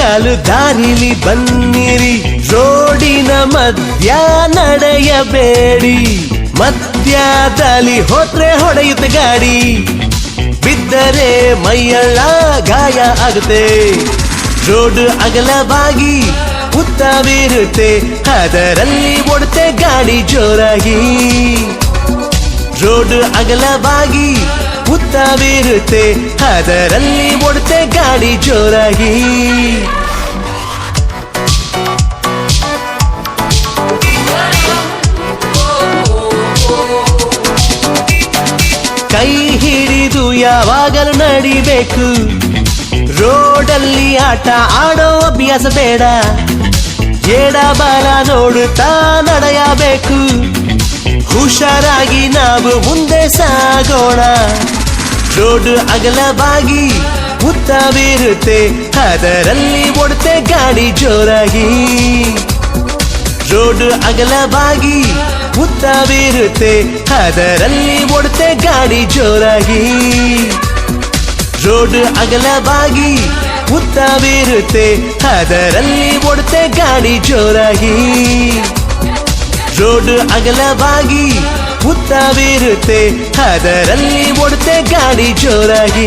ಕಾಲು ದಾರಿಲಿ ಬನ್ನಿರಿ, ರೋಡಿನ ಮಧ್ಯ ನಡೆಯಬೇಡಿ. ಮಧ್ಯದಲ್ಲಿ ಹೋದ್ರೆ ಹೊಡೆಯುತ್ತೆ ಗಾಡಿ, ಬಿದ್ದರೆ ಮೈಯೆಲ್ಲ ಗಾಯ ಆಗುತ್ತೆ. ರೋಡ್ ಅಗಲವಾಗಿ ಉದ್ದವಿರುತ್ತೆ, ಅದರಲ್ಲಿ ಓಡುತ್ತೆ ಗಾಡಿ ಜೋರಾಗಿ. ರೋಡ್ ಅಗಲವಾಗಿ ಉದ್ದವಿರುತ್ತೆ, ಅದರಲ್ಲಿ ಓಡುತ್ತೆ ಗಾಡಿ ಜೋರಾಗಿ. ಕೈ ಹಿಡಿದು ಯಾವಾಗಲೂ ನಡಿಬೇಕು, ರೋಡಲ್ಲಿ ಆಟ ಆಡೋ ಅಭ್ಯಾಸ ಬೇಡ. ಎಡಬಲ ನೋಡುತ್ತಾ ನಡೆಯಬೇಕು, ಹುಷಾರಾಗಿ ನಾವು ಮುಂದೆ ಸಾಗೋಣ. ರೋಡ್ ಅಗಲವಾಗಿ ಉದ್ದವಿರುತ್ತೆ, ಅದರಲ್ಲಿ ಓಡುತ್ತೆ ಗಾಡಿ ಜೋರಾಗಿ. ರೋಡ್ ಅಗಲವಾಗಿ ಉದ್ದವಿರುತ್ತೆ, ಅದರಲ್ಲಿ ಓಡುತ್ತೆ ಗಾಡಿ ಜೋರಾಗಿ. ರೋಡ್ ಅಗಲವಾಗಿ ಉದ್ದವಿರುತ್ತೆ, ಅದರಲ್ಲಿ ಓಡುತ್ತೆ ಗಾಡಿ ಜೋರಾಗಿ. ರೋಡ್ ಅಗಲವಾಗಿ ಉದ್ದವಿರುತ್ತೆ, ಅದರಲ್ಲಿ ಓಡುತ್ತೆ ಗಾಡಿ ಜೋರಾಗಿ.